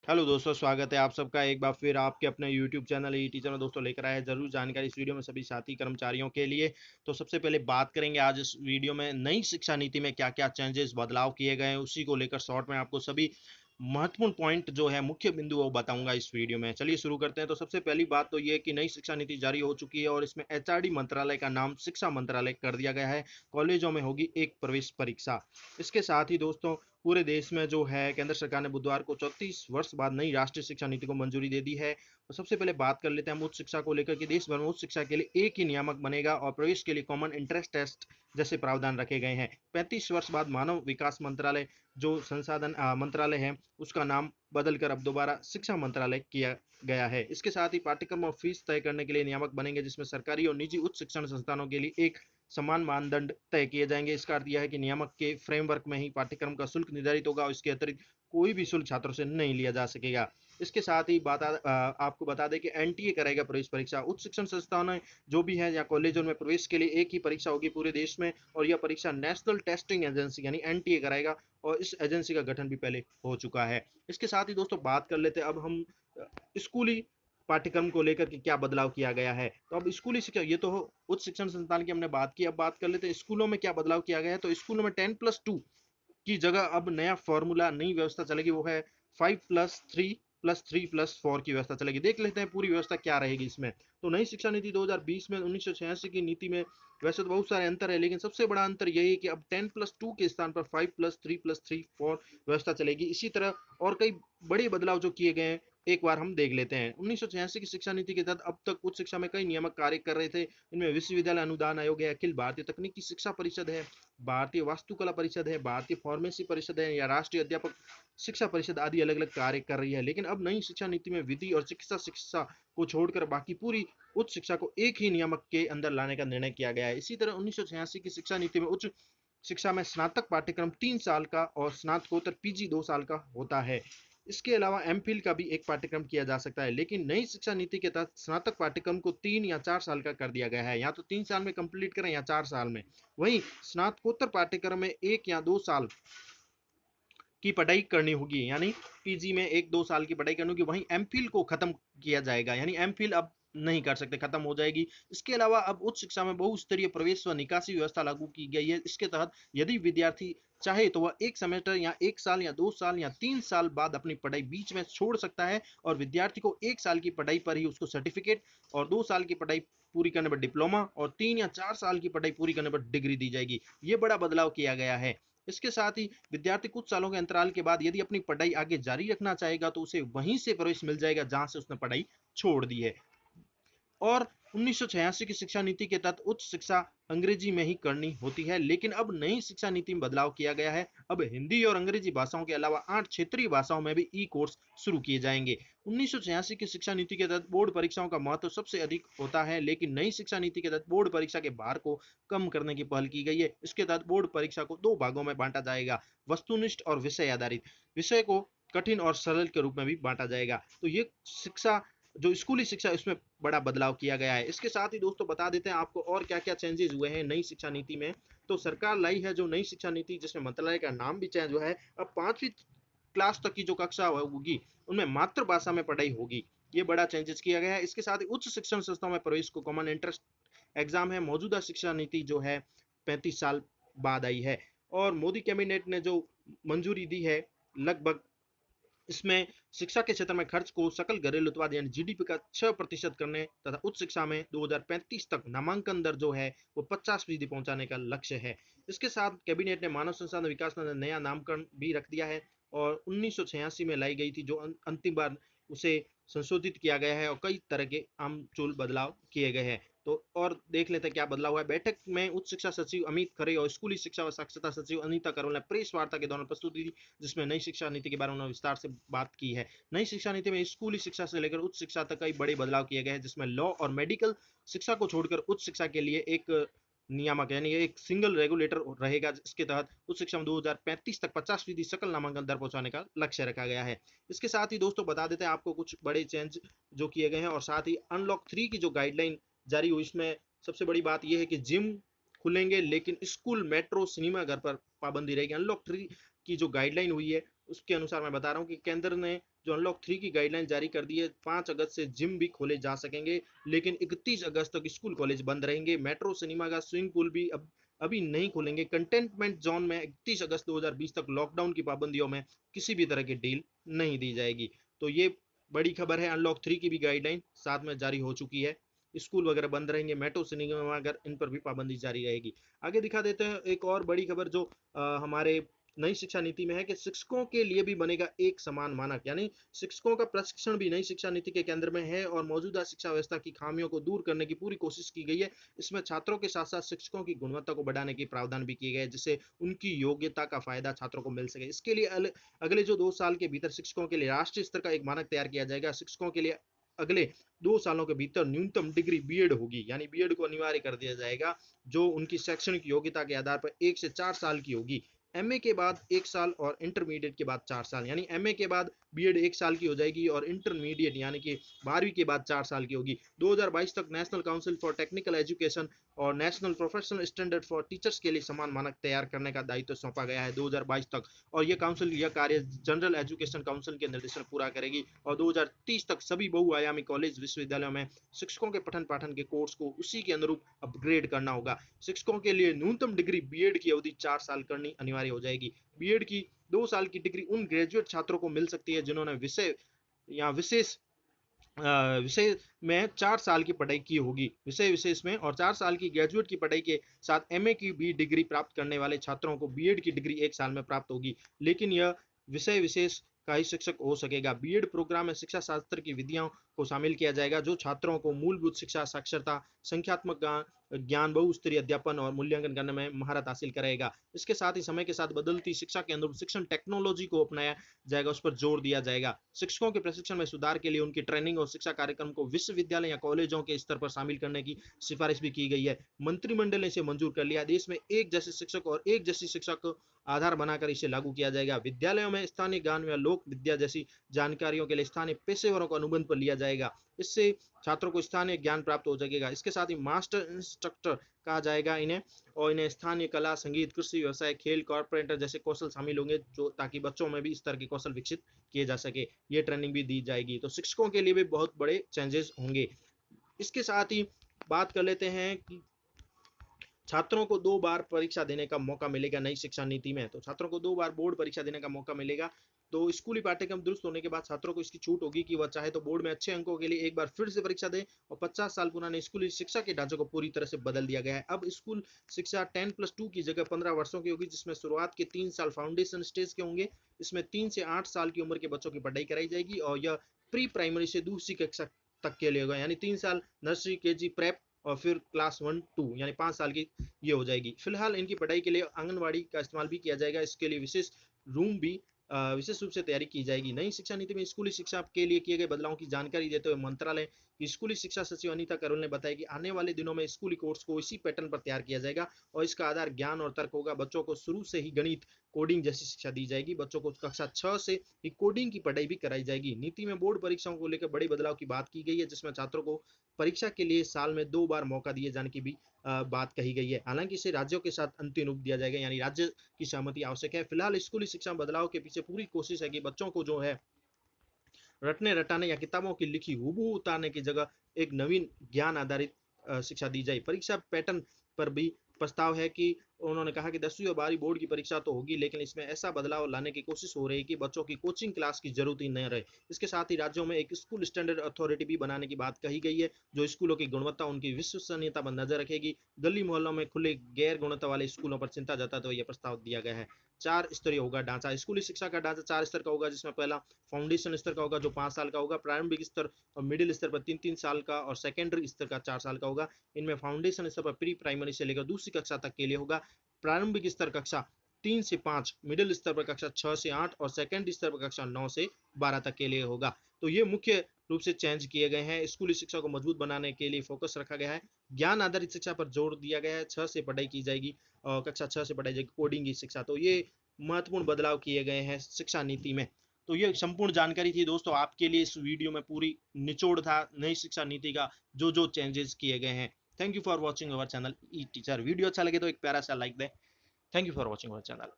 Hello दोस्तों, स्वागत है आप सबका एक बार फिर आपके अपने यूट्यूब चैनल ई टीचर में। दोस्तों लेकर आए हैं जरूर जानकारी इस वीडियो में सभी साथी कर्मचारियों के लिए। तो सबसे पहले बात करेंगे आज इस वीडियो में नई शिक्षा नीति में क्या क्या चेंजेस बदलाव किए गए हैं, उसी को लेकर शॉर्ट में आपको सभी महत्वपूर्ण पॉइंट जो है मुख्य बिंदु वो बताऊंगा इस वीडियो में। चलिए शुरू करते हैं। तो सबसे पहली बात तो ये कि नई शिक्षा नीति जारी हो चुकी है और इसमें एचआरडी मंत्रालय का नाम शिक्षा मंत्रालय कर दिया गया है। कॉलेजों में होगी एक प्रवेश परीक्षा। इसके साथ ही दोस्तों पूरे देश में जो है केंद्र सरकार ने बुधवार को 34 वर्ष बाद नई राष्ट्रीय शिक्षा नीति को मंजूरी दे दी है। तो सबसे पहले बात कर लेते हैं हम उच्च शिक्षा को लेकर कि देश भर में उच्च शिक्षा के लिए एक ही नियामक बनेगा और प्रवेश के लिए कॉमन इंट्रेंस टेस्ट जैसे प्रावधान रखे गए हैं। 35 वर्ष बाद मानव विकास मंत्रालय जो संसाधन मंत्रालय है उसका नाम बदलकर अब दोबारा शिक्षा मंत्रालय किया गया है। इसके साथ ही पाठ्यक्रम और फीस तय करने के लिए नियामक बनेंगे, जिसमें सरकारी और निजी उच्च शिक्षण संस्थानों के लिए एक समान मानदंड तय किए जाएंगे। इसका अर्थ यह है कि नियामक के फ्रेमवर्क में ही पाठ्यक्रम का शुल्क निर्धारित होगा और इसके अतिरिक्त कोई भी शुल्क छात्रों से नहीं लिया जा सकेगा। इसके साथ ही आपको बता दें कि एनटीए करेगा प्रवेश परीक्षा। उच्च शिक्षण संस्थानों जो भी है या कॉलेजों में प्रवेश के लिए एक ही परीक्षा होगी पूरे देश में, और यह परीक्षा नेशनल टेस्टिंग एजेंसी यानी एनटीए कराएगा और इस एजेंसी का गठन भी पहले हो चुका है। इसके साथ ही दोस्तों बात कर लेते हैं अब हम स्कूली पाठ्यक्रम को लेकर के क्या बदलाव किया गया है। तो अब स्कूली शिक्षा ये तो उच्च शिक्षण संस्थान की हमने बात की, अब बात कर लेते हैं स्कूलों में क्या बदलाव किया गया है। तो स्कूलों में 10+2 की जगह अब नया फॉर्मूला नई व्यवस्था चलेगी, वो है 5+3+3+4 की व्यवस्था चलेगी। देख लेते हैं पूरी व्यवस्था क्या रहेगी इसमें। तो नई शिक्षा नीति 2020 में 1986 की नीति में वैसे तो बहुत सारे अंतर है, लेकिन सबसे बड़ा अंतर यही है कि अब 10+2 के स्थान पर 5+3+3+4 व्यवस्था चलेगी। इसी तरह और कई बड़े बदलाव जो किए गए हैं एक बार हम देख लेते हैं। 1986 की शिक्षा नीति के तहत अब तक उच्च शिक्षा में कई नियामक कार्य कर रहे थे। इनमें विश्वविद्यालय अनुदान आयोग है, अखिल भारतीय तकनीकी शिक्षा परिषद है, भारतीय वास्तुकला परिषद है, भारतीय फार्मेसी परिषद है या राष्ट्रीय अध्यापक शिक्षा परिषद आदि अलग अलग कार्य कर रही है। लेकिन अब नई शिक्षा नीति में विधि और चिकित्सा शिक्षा को छोड़कर बाकी पूरी उच्च शिक्षा को एक ही नियामक के अंदर लाने का निर्णय किया गया है। इसी तरह 1986 की शिक्षा नीति में उच्च शिक्षा में स्नातक पाठ्यक्रम 3 साल का और स्नातकोत्तर पीजी 2 साल का होता है। इसके अलावा एमफिल का भी एक पाठ्यक्रम किया जा सकता है, लेकिन नई शिक्षा नीति के तहत स्नातक पाठ्यक्रम को 3 या 4 साल का कर दिया गया है। या तो 3 साल में कंप्लीट करें या 4 साल में। वहीं स्नातकोत्तर पाठ्यक्रम में 1 या 2 साल की पढ़ाई करनी होगी, यानी पीजी में 1-2 साल की पढ़ाई करनी होगी। वहीं एमफिल को खत्म किया जाएगा, यानी एमफिल अब नहीं कर सकते, खत्म हो जाएगी। इसके अलावा अब उच्च शिक्षा में बहुस्तरीय प्रवेश व निकासी व्यवस्था लागू की गई है। इसके तहत यदि विद्यार्थी चाहे तो वह एक सेमेस्टर या 1 साल या 2 साल या 3 साल बाद अपनी पढ़ाई बीच में छोड़ सकता है, और विद्यार्थी को 1 साल की पढ़ाई पर ही उसको सर्टिफिकेट और 2 साल की पढ़ाई पूरी करने पर डिप्लोमा और 3 या 4 साल की पढ़ाई पूरी करने पर डिग्री दी जाएगी। ये बड़ा बदलाव किया गया है। इसके साथ ही विद्यार्थी कुछ सालों के अंतराल के बाद यदि अपनी पढ़ाई आगे जारी रखना चाहेगा तो उसे वहीं से प्रवेश मिल जाएगा जहां से उसने पढ़ाई छोड़ दी है। और 1986 की शिक्षा नीति के तहत उच्च शिक्षा अंग्रेजी में ही करनी होती है, लेकिन अब नई शिक्षा नीति में बदलाव किया गया है। अब हिंदी और अंग्रेजी भाषाओं के अलावा 8 क्षेत्रीय भाषाओं में भी ई कोर्स शुरू किए जाएंगे। 1986 की शिक्षा नीति के तहत बोर्ड परीक्षाओं का महत्व सबसे अधिक होता है, लेकिन नई शिक्षा नीति के तहत बोर्ड परीक्षा के भार को कम करने की पहल की गई है। इसके तहत बोर्ड परीक्षा को 2 भागों में बांटा जाएगा, वस्तुनिष्ठ और विषय आधारित। विषय को कठिन और सरल के रूप में भी बांटा जाएगा। तो ये शिक्षा जो स्कूली शिक्षा इसमें बड़ा बदलाव किया गया है। इसके साथ ही दोस्तों बता देते हैं आपको और क्या क्या चेंजेस हुए हैं नई शिक्षा नीति में। तो सरकार लाई है जो नई शिक्षा नीति, जिसमें मंत्रालय का नाम भी चेंज हुआ है। अब 5वीं क्लास तक की जो कक्षा होगी उनमें मातृभाषा में पढ़ाई होगी। ये बड़ा चेंजेस किया गया है। इसके साथ ही उच्च शिक्षण संस्थाओं में प्रवेश को कॉमन एंट्रेंस एग्जाम है। मौजूदा शिक्षा नीति जो है 35 साल बाद आई है, और मोदी कैबिनेट ने जो मंजूरी दी है लगभग इसमें शिक्षा के क्षेत्र में खर्च को सकल घरेलू उत्पाद यानी जीडीपी का 6% करने तथा उच्च शिक्षा में 2035 तक नामांकन दर जो है वो 50% पहुंचाने का लक्ष्य है। इसके साथ कैबिनेट ने मानव संसाधन विकास ने नया नामकरण भी रख दिया है, और 1986 में लाई गई थी जो अंतिम बार उसे संशोधित किया गया है, और कई तरह के आमचूल बदलाव किए गए हैं। तो और देख लेते हैं क्या बदलाव हुआ है। बैठक में उच्च शिक्षा सचिव अमित खरे और स्कूली शिक्षा व साक्षरता सचिव अनीता करोल ने प्रेस वार्ता के दौरान प्रस्तुति दी, जिसमें नई शिक्षा नीति के बारे में उन्होंने विस्तार से बात की है। नई शिक्षा नीति में स्कूली शिक्षा से लेकर उच्च शिक्षा तक कई बड़े बदलाव किए गए हैं, जिसमें लॉ और मेडिकल शिक्षा को छोड़कर उच्च शिक्षा के लिए एक नियामक यानी एक सिंगल रेगुलेटर रहेगा। इसके तहत उच्च शिक्षा में 2035 तक 50% सकल नामांकन दर पहुंचाने का लक्ष्य रखा गया है। इसके साथ ही दोस्तों बता देते हैं आपको कुछ बड़े चेंज जो किए गए हैं, और साथ ही अनलॉक 3 की जो गाइडलाइन जारी हुई इसमें सबसे बड़ी बात यह है कि जिम खुलेंगे, लेकिन स्कूल, मेट्रो, सिनेमा घर पर पाबंदी रहेगी। अनलॉक 3 की जो गाइडलाइन हुई है उसके अनुसार मैं बता रहा हूँ कि केंद्र ने जो अनलॉक 3 की गाइडलाइन जारी कर दी है, 5 अगस्त से जिम भी खोले जा सकेंगे, लेकिन 31 अगस्त तक स्कूल कॉलेज बंद रहेंगे। मेट्रो सिनेमा का स्विमिंग पूल भी अब अभी नहीं खुलेंगे। कंटेनमेंट जोन में 31 अगस्त 2020 तक लॉकडाउन की पाबंदियों में किसी भी तरह की डील नहीं दी जाएगी। तो ये बड़ी खबर है। अनलॉक 3 की भी गाइडलाइन साथ में जारी हो चुकी है। स्कूल वगैरह बंद रहेंगे, मेट्रो सिनेमा अगर इन पर भी पाबंदी जारी रहेगी। आगे दिखा देते हैं एक और बड़ी खबर जो हमारे नई शिक्षा नीति में है कि शिक्षकों के लिए भी बनेगा एक समान मानक, यानी शिक्षकों का प्रशिक्षण भी नई शिक्षा नीति के केंद्र में है और मौजूदा शिक्षा व्यवस्था की खामियों को दूर करने की पूरी कोशिश की गई है। इसमें छात्रों के साथ साथ शिक्षकों की गुणवत्ता को बढ़ाने के प्रावधान भी किए गए, जिससे उनकी योग्यता का फायदा छात्रों को मिल सके। इसके लिए अगले जो 2 साल के भीतर शिक्षकों के लिए राष्ट्रीय स्तर का एक मानक तैयार किया जाएगा। शिक्षकों के लिए अगले 2 सालों के भीतर न्यूनतम डिग्री बीएड होगी, यानी बीएड को अनिवार्य कर दिया जाएगा, जो उनकी शैक्षणिक योग्यता के आधार पर 1 से 4 साल की होगी। एमए के बाद 1 साल और इंटरमीडिएट के बाद 4 साल, यानी एमए के बाद बीएड 1 साल की हो जाएगी और इंटरमीडिएट यानी कि 12वीं के बाद 4 साल की होगी। 2022 तक National Council for Technical Education और National Professional Standard for Teachers के लिए समान मानक तैयार करने का दायित्व सौंपा गया है 2022 तक, और यह काउंसिल यह कार्य जनरल एजुकेशन काउंसिल के निर्देशन पूरा करेगी और 2030 तक सभी बहुआयामी कॉलेज विश्वविद्यालयों में शिक्षकों के पठन पाठन के कोर्स को उसी के अनुरूप अपग्रेड करना होगा। शिक्षकों के लिए न्यूनतम डिग्री बीएड की अवधि 4 साल करनी अनिवार्य हो जाएगी। बीएड की 2 साल की डिग्री उन ग्रेजुएट छात्रों को मिल सकती है जिन्होंने विषय या विशेष विषय में 4 साल की पढ़ाई की होगी विषय विशेष में, और 4 साल की ग्रेजुएट की पढ़ाई के साथ एमए की भी डिग्री प्राप्त करने वाले छात्रों को बीएड की डिग्री 1 साल में प्राप्त होगी, लेकिन यह विषय विशेष का ही शिक्षक हो सकेगा। बीएड प्रोग्राम में शिक्षा शास्त्र की विधियों को शामिल किया जाएगा जो छात्रों को मूलभूत शिक्षा, साक्षरता, संख्यात्मक ज्ञान, बहुस्तरीय अध्यापन और मूल्यांकन करने में महारत हासिल करेगा। इसके साथ ही समय के साथ बदलती शिक्षा के अनुरूप शिक्षण टेक्नोलॉजी को अपनाया जाएगा, उस पर जोर दिया जाएगा। शिक्षकों के प्रशिक्षण में सुधार के लिए उनकी ट्रेनिंग और शिक्षा कार्यक्रम को विश्वविद्यालय या कॉलेजों के स्तर पर शामिल करने की सिफारिश भी की गई है। मंत्रिमंडल ने इसे मंजूर कर लिया। देश में एक जैसे शिक्षक और एक जैसी शिक्षा को आधार बनाकर इसे लागू किया जाएगा। विद्यालयों में स्थानीय ज्ञान या लोक विद्या जैसी जानकारियों के लिए स्थानीय पेशेवरों को अनुबंध पर लिया जाएगा। इससे छात्रों को स्थानीय ज्ञान प्राप्त हो सकेगा। इसके साथ ही मास्टर इंस्ट्रक्टर कहा जाएगा इन्हें, और इन्हें स्थानीय कला, संगीत, कृषि, व्यवसाय, खेल, कारपेंटर जैसे कौशल शामिल होंगे, जो ताकि बच्चों में भी इस तरह के कौशल विकसित किए जा सके। ये ट्रेनिंग भी दी जाएगी। तो शिक्षकों के लिए भी बहुत बड़े चेंजेस होंगे। इसके साथ ही बात कर लेते हैं कि छात्रों को 2 बार परीक्षा देने का मौका मिलेगा नई शिक्षा नीति में। तो छात्रों को 2 बार बोर्ड परीक्षा देने का मौका मिलेगा। तो स्कूली पाठ्यक्रम दुरुस्त होने के बाद छात्रों को इसकी छूट होगी कि वह चाहे तो बोर्ड में अच्छे अंकों के लिए एक बार फिर से परीक्षा दे, और 50 साल पुराने स्कूली शिक्षा के ढांचे को पूरी तरह से बदल दिया गया है। अब स्कूल शिक्षा 10+2 की जगह 15 वर्षों की होगी, जिसमें शुरुआत के 3 साल फाउंडेशन स्टेज के होंगे। इसमें 3 से 8 साल की उम्र के बच्चों की पढ़ाई कराई जाएगी, और यह प्री प्राइमरी से दूसरी कक्षा तक के लिए होगा, यानी 3 साल नर्सरी, केजी, प्रेप और फिर क्लास 1-2 यानी 5 साल की ये हो जाएगी। फिलहाल इनकी पढ़ाई के लिए आंगनबाड़ी का इस्तेमाल भी किया जाएगा। इसके लिए विशेष रूम भी विशेष रूप से तैयारी की जाएगी। नई शिक्षा नीति में स्कूली शिक्षा के लिए किए गए बदलावों की जानकारी देते हुए मंत्रालय की स्कूली शिक्षा सचिव अनीता करोल ने बताया कि आने वाले दिनों में स्कूली कोर्स को इसी पैटर्न पर तैयार किया जाएगा और इसका आधार ज्ञान और तर्क होगा। बच्चों को शुरू से ही गणित, कोडिंग जैसी शिक्षा दी जाएगी। बच्चों को कक्षा 6 से ही कोडिंग की पढ़ाई भी कराई जाएगी। नीति में बोर्ड परीक्षाओं को लेकर बड़े बदलाव की बात की गई है, जिसमें छात्रों को परीक्षा के लिए साल में 2 बार मौका दिए जाने की भी बात कही गई है। हालांकि इसे राज्यों के साथ अंतिम रूप दिया जाएगा, यानी राज्य की सहमति आवश्यक है। फिलहाल स्कूली शिक्षा बदलाव के पीछे पूरी कोशिश है कि बच्चों को जो है रटने रटाने या किताबों की लिखी हूबहू उतारने की जगह एक नवीन ज्ञान आधारित शिक्षा दी जाए। परीक्षा पैटर्न पर भी प्रस्ताव है कि उन्होंने कहा कि 10वीं और 12वीं बोर्ड की परीक्षा तो होगी, लेकिन इसमें ऐसा बदलाव लाने की कोशिश हो रही है कि बच्चों की कोचिंग क्लास की जरूरत ही न रहे। इसके साथ ही राज्यों में एक स्कूल स्टैंडर्ड अथॉरिटी भी बनाने की बात कही गई है, जो स्कूलों की गुणवत्ता, उनकी विश्वसनीयता पर नजर रखेगी। गली मोहल्लों में खुले गैर गुणवत्ता वाले स्कूलों पर चिंता जताते हुए यह प्रस्ताव दिया गया है। 4 स्तरीय होगा ढांचा। स्कूली शिक्षा का ढांचा 4 स्तर का होगा, जिसमें पहला फाउंडेशन स्तर का होगा जो 5 साल का होगा, प्रारंभिक स्तर और मिडिल स्तर पर 3-3 साल का, और सेकेंडरी स्तर का 4 साल का होगा। इनमें फाउंडेशन स्तर पर प्री प्राइमरी से लेकर दूसरी कक्षा तक के लिए होगा। प्रारंभिक स्तर कक्षा 3 से 5, मिडिल स्तर पर कक्षा 6 से 8 और सेकेंडरी स्तर पर कक्षा 9 से 12 तक के लिए होगा। तो ये मुख्य रूप से चेंज किए गए हैं। स्कूली शिक्षा को मजबूत बनाने के लिए फोकस रखा गया है। ज्ञान आधारित शिक्षा पर जोर दिया गया है। 6 से पढ़ाई की जाएगी और कक्षा 6 से पढ़ाई जाएगी कोडिंग की शिक्षा। तो ये महत्वपूर्ण बदलाव किए गए हैं शिक्षा नीति में। तो ये संपूर्ण जानकारी थी दोस्तों आपके लिए। इस वीडियो में पूरी निचोड़ था नई शिक्षा नीति का, जो जो चेंजेस किए गए हैं। Thank you for watching our channel E teacher. Video अच्छा लगे तो एक प्यारा सा लाइक दें। Thank you for watching our channel.